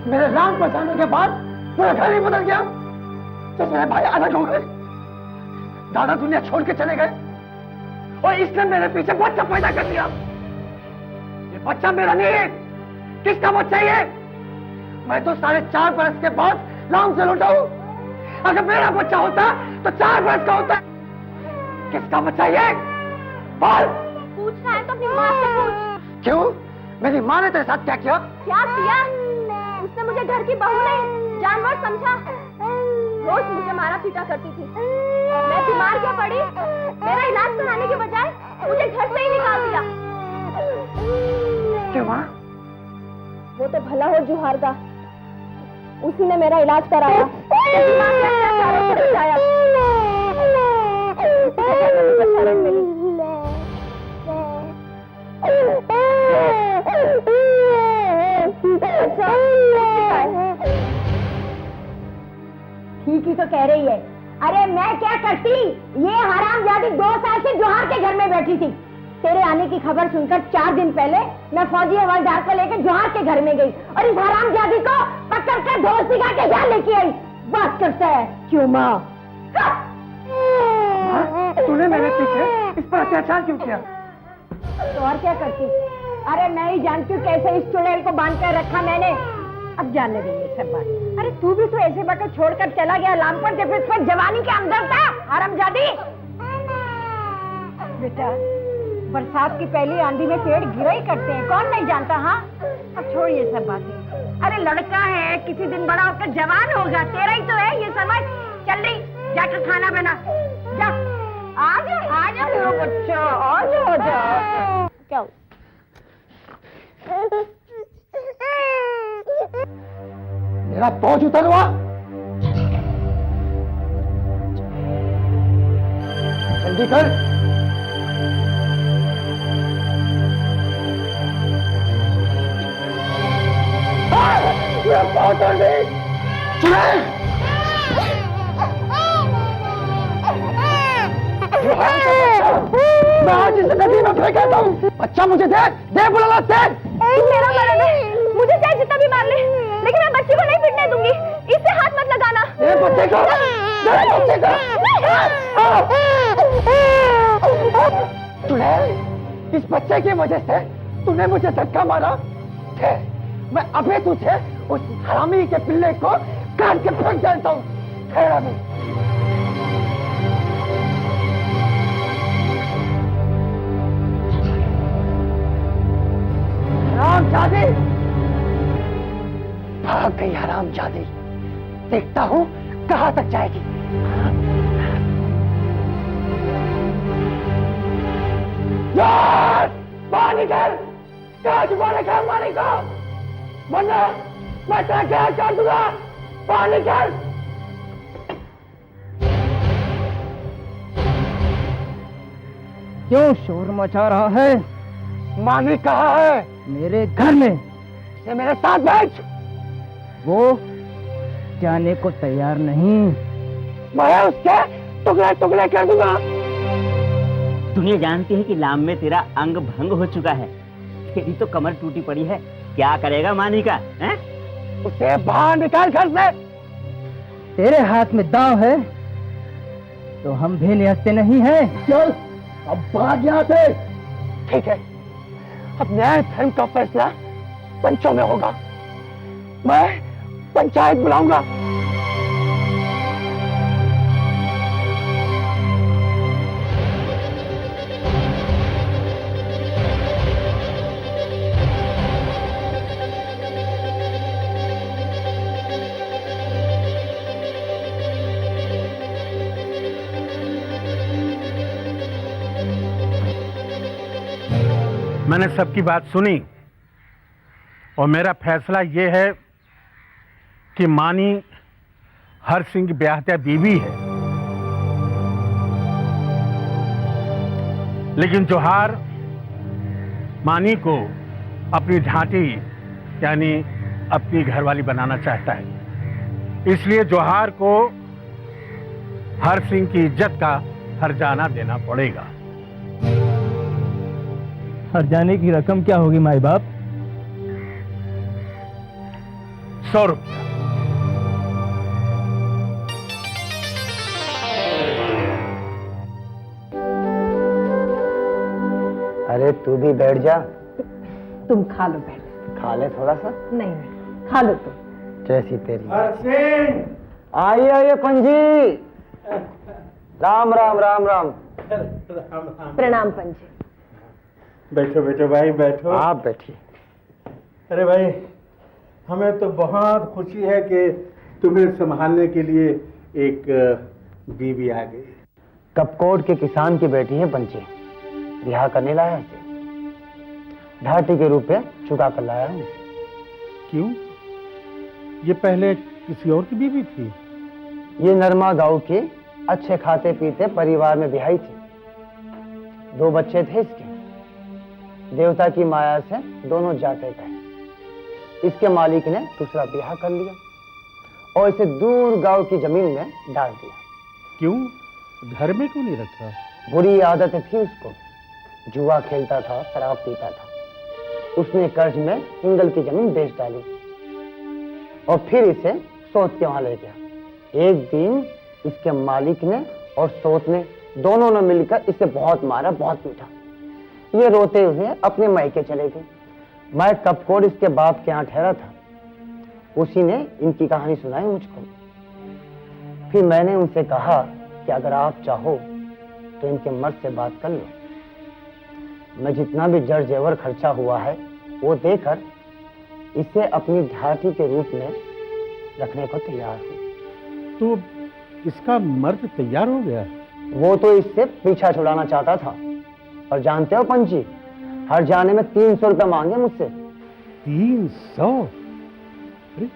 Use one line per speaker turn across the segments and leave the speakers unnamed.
मेरे राम बचाने के बाद पूरा घर ही बदल गया। तो मेरे भाई अलग हो गए, दादा दुनिया छोड़ के चले गए और इसने मेरे पीछे बच्चा पैदा कर दिया। ये बच्चा मेरा नहीं है, किसका बच्चा ये? मैं तो 4.5 बरस के बाद राम से लौटा हूं। अगर मेरा बच्चा होता तो 4 बरस का होता। किसका बच्चा ये? बोल।
पूछना है तो अपनी माँ से पूछ।
क्यों? मेरी माँ ने तेरे साथ क्या किया?
क्या किया? उसने मुझे घर की बहू नहीं, जानवर समझा। रोज मुझे मारा पीटा करती थी। मैं बीमार क्या पड़ी, मेरा इलाज कराने के बजाय मुझे घर से ही निकाल दिया।
क्यों माँ?
वो तो भला हो जुहार का, उसी ने मेरा इलाज कराया, माँ के अत्याचारों से बचाया। शरण मिली।
ठीक ही तो कह रही है। अरे मैं क्या करती, ये हरामजादी 2 साल से जोहार के घर में बैठी थी। तेरे आने की खबर सुनकर 4 दिन पहले मैं फौजी हवलदार को लेकर जोहार के घर में गई और इस हरामजादी को पकड़ कर ढोल सिखा के यहाँ लेके आई। बात करता है क्यों माँ?
तूने मेरे पीछे इस पर अत्याचार क्यों किया?
तो और क्या करती? अरे मैं ही जानती हूँ कैसे इस चुड़ैल को बांध कर रखा मैंने। अब जानने देंगे सब बात। अरे तू भी तो ऐसे बकर छोड़कर चला गया लामपन जब इस पर जवानी के अंदर था। हरामजादी। बेटा, बरसात की पहली आंधी में पेड़ गिरा ही करते हैं, कौन नहीं जानता? हाँ, अब छोड़ ये सब बातें। अरे लड़का है, किसी दिन बड़ा होकर जवान होगा, तेरा ही तो है ये समझ। चल रही, जाकर खाना बना जा। आजा मेरा बच्चा, आजा। क्या
मेरा पहुंच उतर हुआ। जल्दी कर। मेरा पहुंच उतर गई। चुड़ैल! मैं आज इस नदी में फेंक देता हूँ। बच्चा मुझे दे बुलाना दे।
मेरा मरण है, मुझे चाहे जितना भी मार ले, लेकिन मैं बच्चे को नहीं पिटने दूंगी। इससे हाथ मत लगाना।
बच्चे को, बच्चे को। चुड़ैल, इस बच्चे की वजह से तूने मुझे धक्का मारा। मैं अभी तुझे उस हरामी के पिल्ले को काट के फेंक देता हूँ। खैर अभी हरामजादी, भाग गई हरामजादी। देखता हूँ कहाँ तक जाएगी। बाहर निकल, कहाँ छुपा रखा है मालिक को? वरना मैं तेरा क्या कर दूंगा। बाहर निकल।
क्यों शोर मचा रहा है?
मालिक कहाँ है?
मेरे घर में।
से मेरे साथ बैठ।
वो जाने को तैयार नहीं।
मैं उसके टुकड़े टुकड़े कर दूंगा।
दुनिया जानती है कि लाम में तेरा अंग भंग हो चुका है, तेरी तो कमर टूटी पड़ी है। क्या करेगा मानी का? हैं?
उसे बाहर निकाल घर से।
तेरे हाथ में दांव है तो हम भी निहत्ते नहीं हैं।
चल अब भाग यहाँ से। ठीक है, अब न्याय धर्म का फैसला पंचों में होगा। मैं पंचायत बुलाऊंगा।
मैंने सबकी बात सुनी और मेरा फैसला ये है कि मानी हर सिंह की ब्याहता बीवी है, लेकिन जोहार मानी को अपनी झांटी यानी अपनी घरवाली बनाना चाहता है। इसलिए जोहार को हर सिंह की इज्जत का हर्जाना देना पड़ेगा।
हर्जाने की रकम क्या होगी माई बाप?
100 रुपया।
अरे तू भी बैठ जा।
तुम खा लो पहले।
खा ले थोड़ा सा।
नहीं नहीं, खा लो तुम।
जैसी तेरी।
हर सिंह,
आइए आइए पंजी। राम राम राम राम।
प्रणाम पंजी।
बैठो बैठो भाई बैठो।
आप बैठिए।
अरे भाई, हमें तो बहुत खुशी है कि तुम्हें संभालने के लिए एक बीवी आ गई।
कपकोट के किसान की बेटी है पंची। रिहा करने लाया है इसे। ढाटी के रूप में चुका कर लाया हूँ।
क्यों? ये पहले किसी और की बीवी थी?
ये नरमा गांव की अच्छे खाते पीते परिवार में बिहाई थी। 2 बच्चे थे इसके। देवता की माया से दोनों जाते गए। इसके मालिक ने दूसरा ब्याह कर लिया और इसे दूर गांव की जमीन में डाल दिया।
क्यों? घर में क्यों नहीं रखा?
बुरी आदत थी उसको। जुआ खेलता था, शराब पीता था। उसने कर्ज में इंगल की जमीन बेच डाली और फिर इसे सोत के वहां ले गया। एक दिन इसके मालिक ने और सोत ने दोनों ने मिलकर इसे बहुत मारा, बहुत पीटा। ये रोते हुए अपने मायके चले गए। मैं कपकोट इसके बाप के यहाँ ठहरा था। उसी ने इनकी कहानी सुनाई मुझको। फिर मैंने उनसे कहा कि अगर आप चाहो तो इनके मर्द से बात कर लो। मैं जितना भी जड़ जेवर खर्चा हुआ है वो देकर इसे अपनी ढाटी के रूप में रखने को तैयार हूँ।
तो इसका मर्द तैयार हो गया?
वो तो इससे पीछा छुड़ाना चाहता था। और जानते हो पंची, हर जाने में 300 रुपये मांगे मुझसे।
300? अरे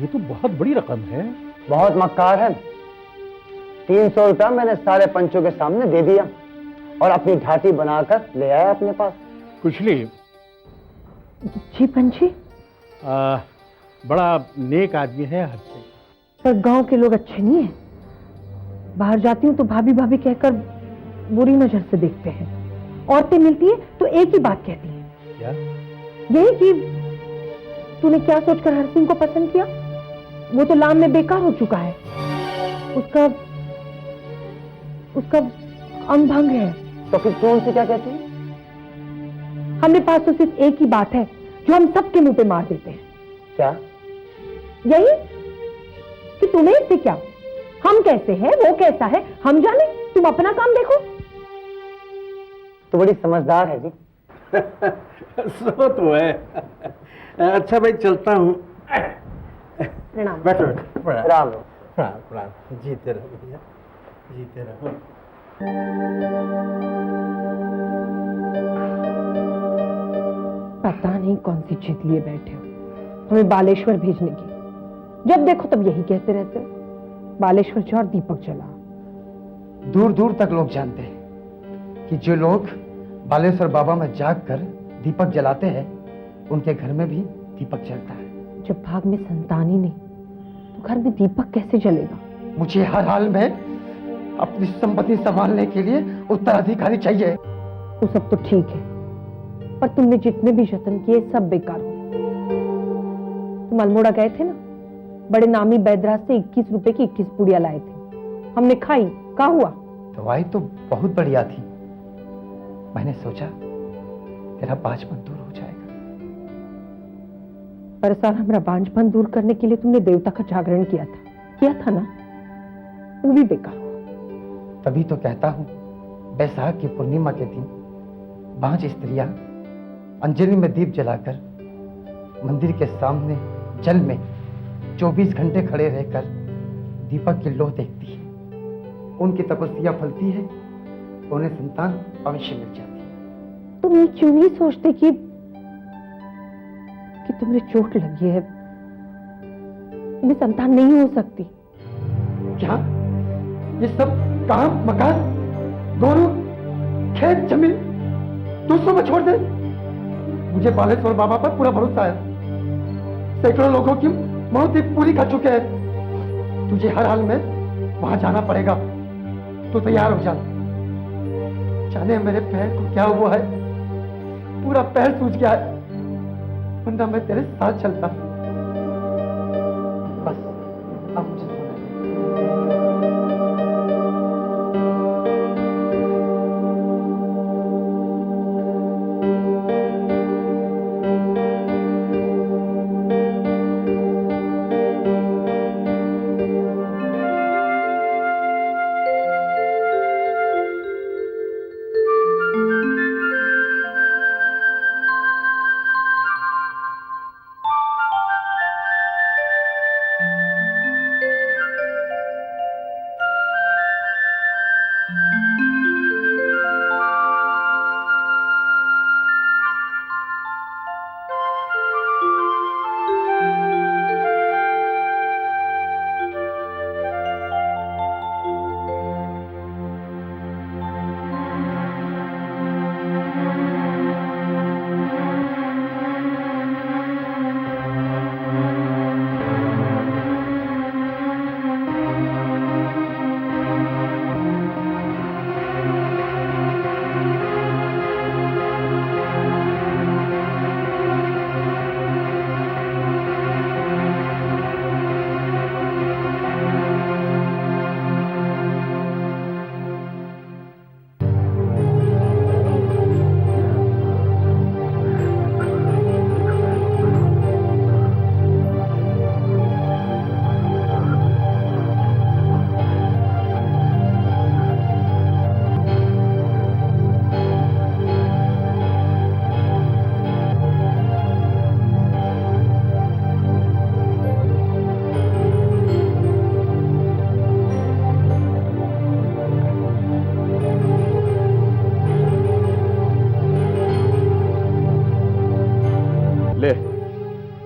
ये तो बहुत बड़ी रकम है।
बहुत मक्कार है। 300 रुपया मैंने सारे पंचों के सामने दे दिया और अपनी ढाटी बनाकर ले आया अपने पास।
कुशली,
जी पंजी।
बड़ा नेक आदमी है हर सिंह।
पर गांव के लोग अच्छे नहीं हैं। बाहर जाती हूँ तो भाभी भाभी कहकर बुरी नजर से देखते हैं। औरतें मिलती है तो एक ही बात कहती हैं।
क्या?
यही कि तूने क्या सोचकर हर सिंह को पसंद किया? वो तो लाम में बेकार हो चुका है। उसका अंग भंग है।
तो फिर तू उनसे क्या कहती है?
हमारे पास तो सिर्फ एक ही बात है जो हम सबके मुंह पे मार देते हैं।
क्या?
यही कि तुम्हें इससे क्या, हम कैसे हैं, वो कैसा है, हम जाने, तुम अपना काम देखो।
तो बड़ी समझदार है जी।
सो तो है। अच्छा भाई, चलता हूँ।
प्रणाम।
बैठो बैठो। प्रणाम
राम
प्रणाम प्रणाम। जीते रहो भैया, जीते रहो।
पता नहीं कौन सी जिद लिए बैठे हो हमें बालेश्वर भेजने की। जब देखो तब यही कहते रहते हो, बालेश्वर जा और दीपक जला।
दूर दूर तक लोग जानते हैं कि जो लोग बालेश्वर बाबा में जाकर दीपक जलाते हैं उनके घर में भी दीपक जलता है।
जब भाग में संतान ही नहीं तो घर में दीपक कैसे जलेगा?
मुझे हर हाल में अपनी संपत्ति संभालने के लिए उत्तराधिकारी चाहिए।
वो सब तो ठीक है, पर तुमने जितने भी यत्न किए सब बेकार हुए। तुम अल्मोड़ा गए थे ना,
बड़े नामी बैदराज से 21 रुपए की 21 पुड़िया लाए थे, हमने खाई। क्या हुआ?
दवाई तो बहुत बढ़िया थी। मैंने सोचा तेरा बांझपन दूर हो जाएगा।
पर साल हमारा बांझपन दूर करने के लिए तुमने देवता का जागरण किया था ना, वो भी बेकार हुआ।
तभी तो कहता हूं, बैसाख की पूर्णिमा के दिन बांझ स्त्रियां अंजलि में दीप जलाकर मंदिर के सामने जल में 24 घंटे खड़े रहकर दीपक की लौ देखती है। उनकी तपस्या फलती है, उन्हें संतान अवश्य मिल जाती है।
तुम ये क्यों नहीं सोचते कि तुम्हें चोट लगी है, तुम्हें संतान नहीं हो सकती?
क्या ये सब काम, मकान, दोनों खेत, जमीन दूसरों में छोड़ दे? मुझे बालेश्वर बाबा पर पूरा भरोसा है। सैकड़ों लोगों की मौत पूरी कर चुके हैं। तुझे हर हाल में वहां जाना पड़ेगा। तो तैयार हो जा। जाने मेरे पैर को क्या हुआ है, पूरा पैर सूज गया है, वरना मैं तेरे साथ चलता। बस अब मुझे सोना है।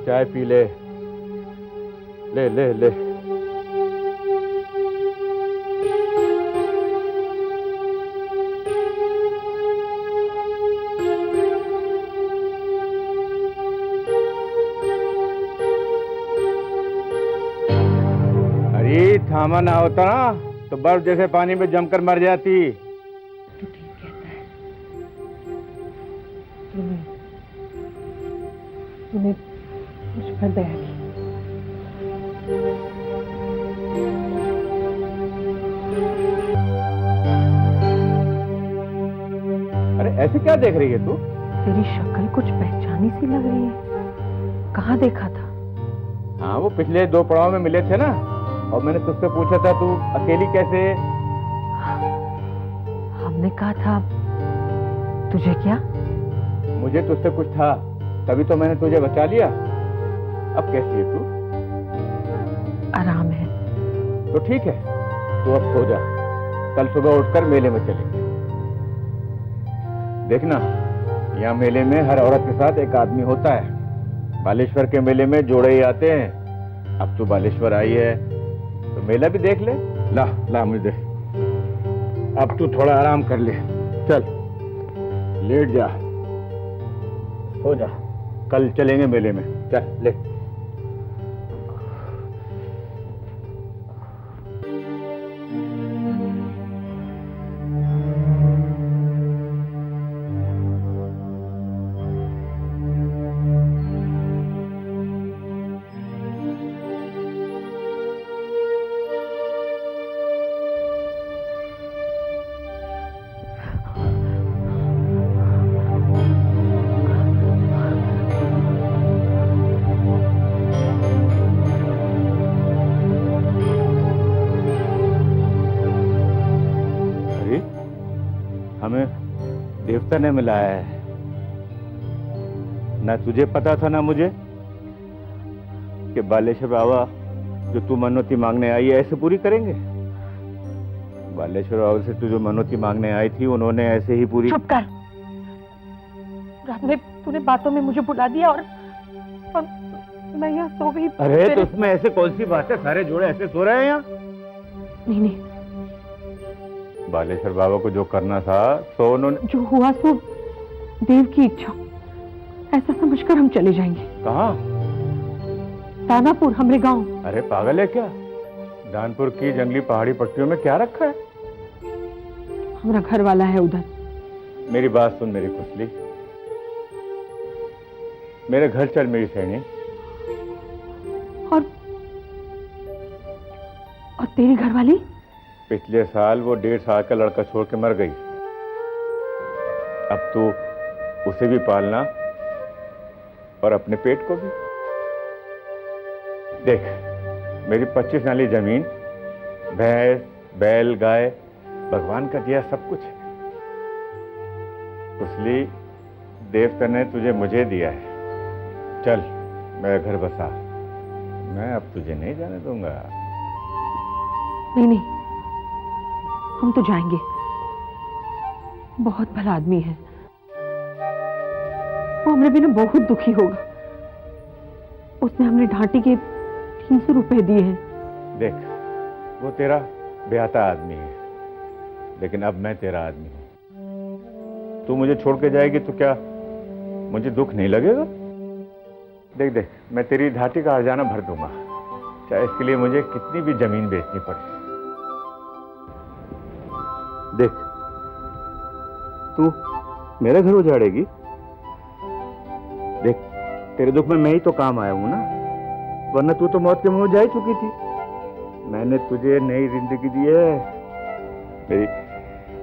चाय पी ले। ले ले ले। अरे थामा ना होता ना तो बर्फ जैसे पानी में जमकर मर जाती।
तू ठीक कहता है। तूने मुझ पर दया की।
अरे ऐसे क्या देख रही है तू?
तेरी शक्ल कुछ पहचानी सी लग रही है। कहाँ देखा था?
हाँ, वो पिछले 2 पड़ाव में मिले थे ना, और मैंने तुझसे पूछा था तू अकेली कैसे।
हमने कहा था तुझे क्या?
मुझे तुझसे कुछ था, तभी तो मैंने तुझे बचा लिया। अब कैसी है तू?
आराम है।
तो ठीक है, तू अब सो जा। कल सुबह उठकर मेले में चलेंगे। देखना, यहाँ मेले में हर औरत के साथ एक आदमी होता है। बालेश्वर के मेले में जोड़े ही आते हैं। अब तू बालेश्वर आई है तो मेला भी देख ले। ला ला मुझे। अब तू थोड़ा आराम कर ले। चल लेट जा, सो जा। कल चलेंगे मेले में। चल ले।
हमें देवता ने मिलाया है। ना तुझे पता था ना मुझे कि बालेश्वर बाबा जो तू मनौती मांगने आई है ऐसे पूरी करेंगे। बालेश्वर बाबा से तू जो मनौती मांगने आई थी उन्होंने ऐसे ही पूरी।
चुप कर। रात में तूने बातों में मुझे बुला दिया और मैं यहाँ सो गई।
अरे तो उसमें ऐसे कौन सी बात है, सारे जोड़े ऐसे सो रहे हैं यहाँ।
नहीं नहीं,
बालेश्वर बाबा को जो करना था तो उन्होंने।
जो हुआ सो देव की इच्छा, ऐसा समझकर हम चले जाएंगे।
कहाँ?
दानापुर, हमरे गांव।
अरे पागल है क्या? दानपुर की जंगली पहाड़ी पट्टियों में क्या रखा है?
हमारा घर वाला है उधर।
मेरी बात सुन मेरी कुसली, मेरे घर चल मेरी सैनी।
और तेरी घरवाली?
पिछले साल वो 1.5 साल का लड़का छोड़ के मर गई। अब तू उसे भी पालना और अपने पेट को भी। देख, मेरी 25 नाली जमीन, भैंस, बैल, गाय, भगवान का दिया सब कुछ है। इसलिए देवता ने तुझे मुझे दिया है। चल मेरा घर बसा, मैं अब तुझे नहीं जाने दूंगा।
नहीं नहीं, हम तो जाएंगे। बहुत भला आदमी है वो, हमरे बिना बहुत दुखी होगा। उसने हमने ढांटी के 300 रुपए दिए हैं।
देख, वो तेरा ब्याहता आदमी है, लेकिन अब मैं तेरा आदमी हूं। तू मुझे छोड़ के जाएगी तो क्या मुझे दुख नहीं लगेगा? देख देख, मैं तेरी ढाटी का हर्जाना भर दूंगा, चाहे इसके लिए मुझे कितनी भी जमीन बेचनी पड़े। देख, तू मेरा घर उजाड़ेगी? देख, तेरे दुख में मैं ही तो काम आया हूं ना, वरना तू तो मौत के मुंह जा ही चुकी थी। मैंने तुझे नई जिंदगी दी है।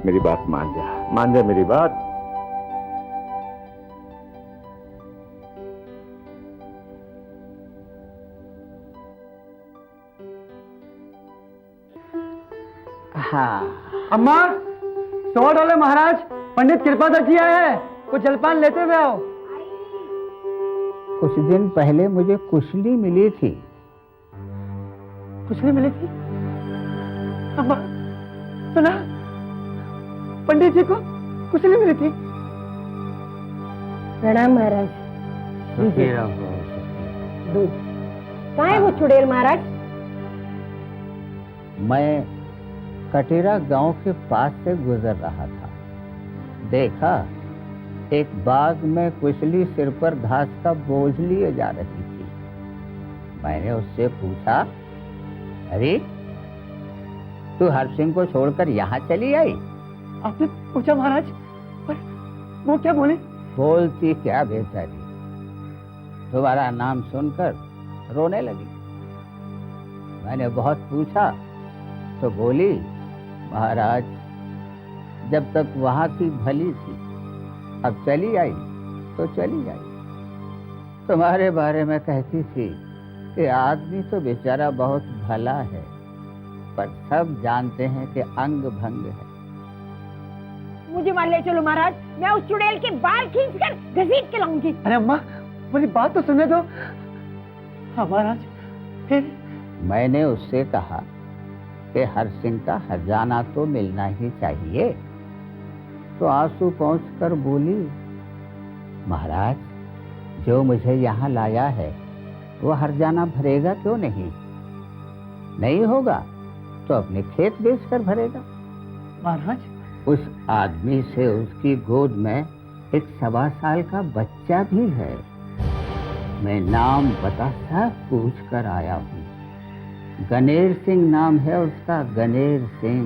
मेरी बात मान जा मेरी बात।
हाँ,
अम्मा, $100 महाराज, पंडित कृपादत्त जी आए हैं, कुछ जलपान लेते हुए आओ।
कुछ दिन पहले मुझे कुशली मिली थी।
कुशली मिली थी? अम्मा, सुना? पंडित जी को कुशली मिली थी।
प्रणाम महाराज। दूध कहाँ है वो चुड़ैल महाराज?
मैं कटेरा गांव के पास से गुजर रहा था, देखा एक बाग में कुशली सिर पर घास का बोझ लिए जा रही थी। मैंने उससे पूछा, अरे तू हरसिंह को छोड़कर यहाँ चली आई?
आपने पूछा महाराज? पर वो क्या बोले?
बोलती क्या बेचारी, तुम्हारा नाम सुनकर रोने लगी। मैंने बहुत पूछा तो बोली, महाराज जब तक वहां की भली थी, अब चली आई तो चली आई। तुम्हारे बारे में कहती थी कि आदमी तो बेचारा बहुत भला है, पर सब जानते हैं कि अंग भंग है।
मुझे मान ले चलो महाराज, मैं उस चुड़ैल के बाल खींचकर घसीट के लाऊंगी।
अरे अम्मा, मेरी बात तो सुनने दो। हाँ महाराज, फिर?
मैंने उससे कहा कि हरसिंह का हर्जाना तो मिलना ही चाहिए, तो आंसू पहुंचकर बोली, महाराज जो मुझे यहाँ लाया है वो हर्जाना भरेगा क्यों नहीं? नहीं होगा तो अपने खेत बेचकर भरेगा।
महाराज,
उस आदमी से उसकी गोद में एक 1.25 साल का बच्चा भी है। मैं नाम पता सब पूछ कर आया हूँ। गनेर सिंह नाम है उसका, गनेर सिंह।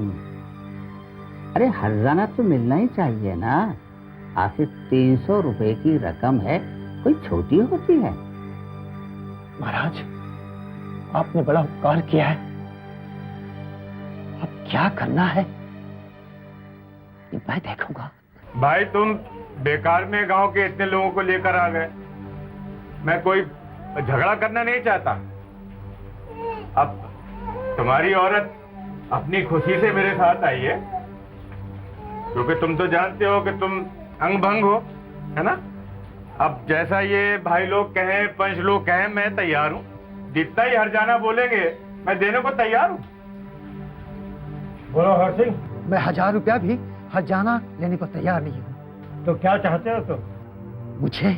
अरे हर्जाना तो मिलना ही चाहिए ना, आखिर 300 रुपए की रकम है, कोई छोटी होती है?
महाराज, आपने बड़ा उपकार किया है। अब क्या करना है मैं देखूंगा।
भाई तुम बेकार में गांव के इतने लोगों को लेकर आ गए। मैं कोई झगड़ा करना नहीं चाहता। अब तुम्हारी औरत अपनी खुशी से मेरे साथ आई है क्योंकि तुम तो जानते हो कि तुम अंग भंग हो, है ना। अब जैसा ये भाई लोग कहें, पंच लोग कहें, मैं तैयार हूँ। जितना ही हरजाना बोलेंगे मैं देने को तैयार हूँ।
बोलो हर सिंह,
मैं 1000 रुपया भी हरजाना लेने को तैयार नहीं हूँ।
तो क्या चाहते हो तुम?
मुझे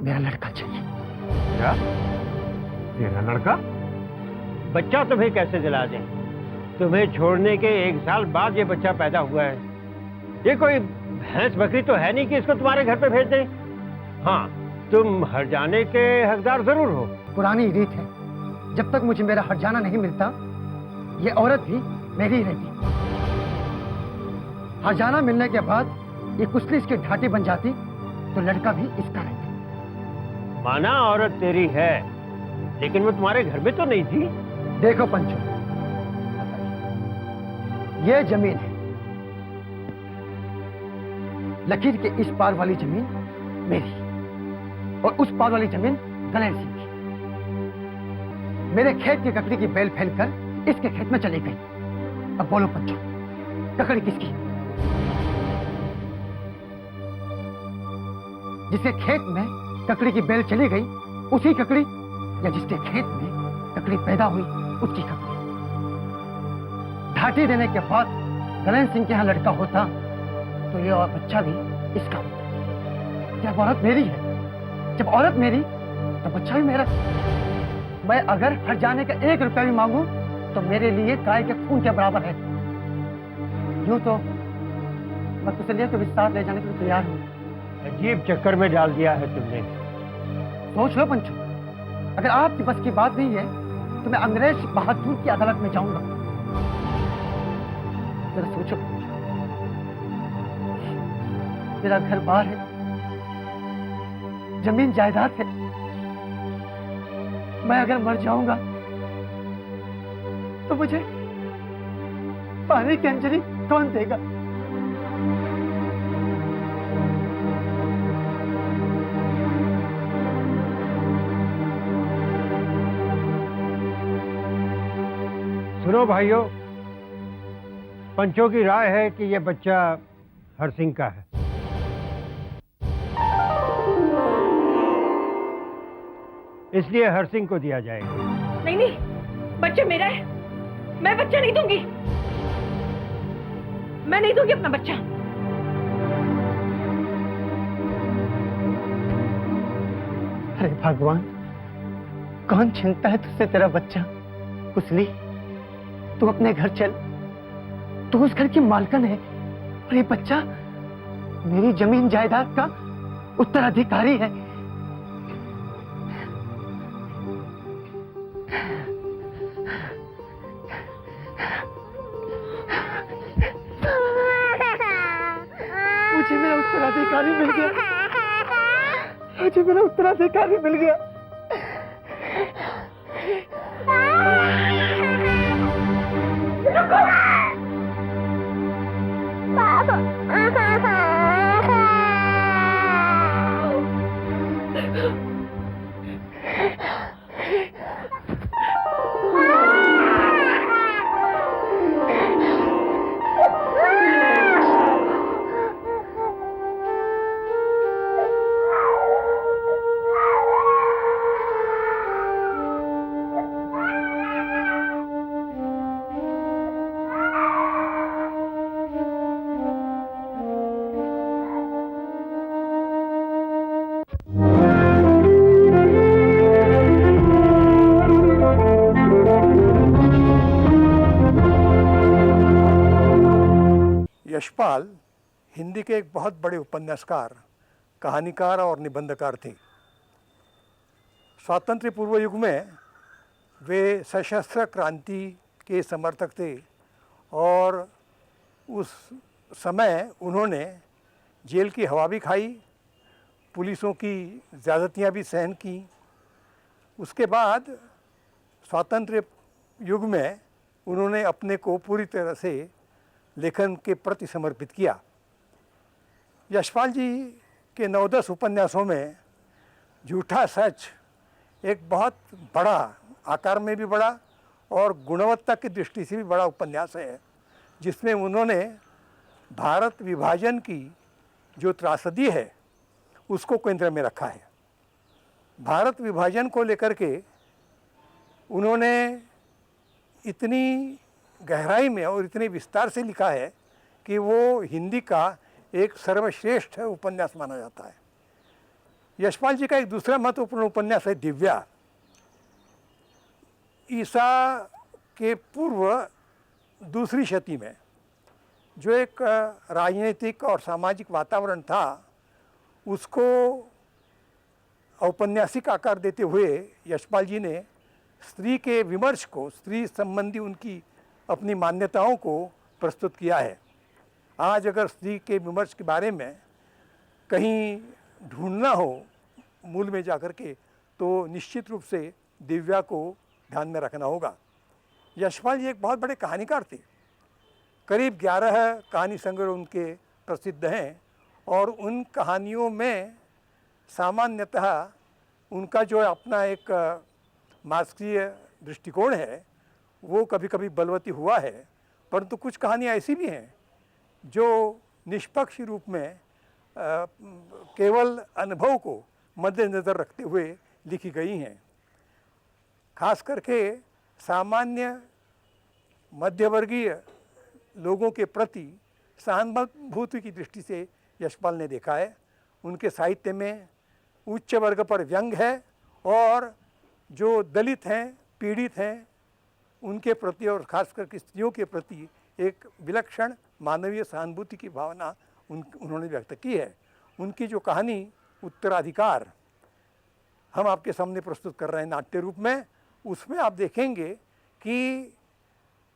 मेरा लड़का चाहिए।
क्या? तेरा लड़का? बच्चा तुम्हें कैसे दिला दें? तुम्हें छोड़ने के 1 साल बाद ये बच्चा पैदा हुआ है। ये कोई भैंस बकरी तो है नहीं कि इसको तुम्हारे घर पे भेज दें। हाँ, तुम हरजाने के हकदार जरूर हो।
पुरानी रीत है, जब तक मुझे मेरा हरजाना नहीं मिलता ये औरत भी मेरी ही रहती। हरजाना मिलने के बाद ये कुसली इसकी ढाटी बन जाती तो लड़का भी इसका रहता।
माना औरत तेरी है, लेकिन वो तुम्हारे घर में तो नहीं थी।
देखो पंचो, ये जमीन है, लकीर के इस पार वाली जमीन मेरी और उस पार वाली जमीन गणेश सिंह की। मेरे खेत की ककड़ी की बेल फैलकर इसके खेत में चली गई। अब बोलो पंचो, ककड़ी किसकी? जिसके खेत में ककड़ी की बेल चली गई उसी ककड़ी, या जिसके खेत में ककड़ी पैदा हुई उसकी ककड़ी। ढाटी देने के बाद गणेश सिंह के यहाँ लड़का होता तो ये और बच्चा भी इसका होता। जब औरत मेरी है, जब औरत मेरी तो बच्चा भी मेरा। मैं अगर हरजाने का 1 रुपया भी मांगू तो मेरे लिए गाय के खून के बराबर है। यूं तो मैं कुसलिया के विस्तार ले जाने के लिए तैयार हूँ।
अजीब चक्कर में डाल दिया है तुमने।
सोच लो पंचो, अगर आपकी बस की बात नहीं है तो मैं अंग्रेज बहादुर की अदालत में जाऊंगा। जरा सोचो, मेरा घर बार है, जमीन जायदाद है। मैं अगर मर जाऊंगा तो मुझे पानी की अंजलि कौन देगा?
सुनो भाइयों, पंचों की राय है कि यह बच्चा हरसिंह का है। इसलिए हरसिंह को दिया जाएगा।
नहीं नहीं, बच्चा मेरा है, मैं बच्चा नहीं दूंगी। मैं नहीं दूंगी अपना बच्चा।
अरे भगवान, कौन छीनता है तुझसे तेरा बच्चा? कुसली, तू अपने घर चल, तू उस घर की मालकन है और ये बच्चा मेरी जमीन जायदाद का उत्तराधिकारी है। मुझे मेरा उत्तराधिकारी मिल गया, मुझे मेरा उत्तराधिकारी मिल गया।
यशपाल हिंदी के एक बहुत बड़े उपन्यासकार, कहानीकार और निबंधकार थे। स्वातंत्र्य पूर्व युग में वे सशस्त्र क्रांति के समर्थक थे और उस समय उन्होंने जेल की हवा भी खाई, पुलिसों की ज़्यादतियाँ भी सहन की। उसके बाद स्वातंत्र्य युग में उन्होंने अपने को पूरी तरह से लेखन के प्रति समर्पित किया। यशपाल जी के 9-10 उपन्यासों में झूठा सच एक बहुत बड़ा, आकार में भी बड़ा और गुणवत्ता की दृष्टि से भी बड़ा उपन्यास है, जिसमें उन्होंने भारत विभाजन की जो त्रासदी है उसको केंद्र में रखा है। भारत विभाजन को लेकर के उन्होंने इतनी गहराई में और इतने विस्तार से लिखा है कि वो हिंदी का एक सर्वश्रेष्ठ उपन्यास माना जाता है। यशपाल जी का एक दूसरा महत्वपूर्ण उपन्यास है दिव्या। ईसा के पूर्व दूसरी शती में जो एक राजनीतिक और सामाजिक वातावरण था उसको औपन्यासिक आकार देते हुए यशपाल जी ने स्त्री के विमर्श को, स्त्री संबंधी उनकी अपनी मान्यताओं को प्रस्तुत किया है। आज अगर स्त्री के विमर्श के बारे में कहीं ढूंढना हो मूल में जाकर के तो निश्चित रूप से दिव्या को ध्यान में रखना होगा। यशपाल जी एक बहुत बड़े कहानीकार थे। करीब 11 कहानी संग्रह उनके प्रसिद्ध हैं और उन कहानियों में सामान्यतः उनका जो अपना एक मार्क्सीय दृष्टिकोण है वो कभी कभी बलवती हुआ है, परंतु कुछ कहानियाँ ऐसी भी हैं जो निष्पक्ष रूप में केवल अनुभव को मद्देनज़र रखते हुए लिखी गई हैं। खास करके सामान्य मध्यवर्गीय लोगों के प्रति सहानुभूति की दृष्टि से यशपाल ने देखा है। उनके साहित्य में उच्च वर्ग पर व्यंग है और जो दलित हैं, पीड़ित हैं, उनके प्रति और खास करके स्त्रियों के प्रति एक विलक्षण मानवीय सहानुभूति की भावना उन्होंने व्यक्त की है। उनकी जो कहानी उत्तराधिकार हम आपके सामने प्रस्तुत कर रहे हैं नाट्य रूप में, उसमें आप देखेंगे कि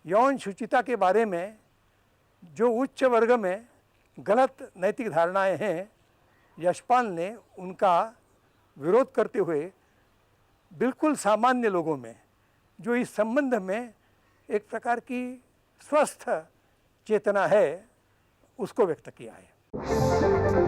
यौन शुचिता के बारे में जो उच्च वर्ग में गलत नैतिक धारणाएं हैं, यशपाल ने उनका विरोध करते हुए बिल्कुल सामान्य लोगों में जो इस संबंध में एक प्रकार की स्वस्थ चेतना है उसको व्यक्त किया है।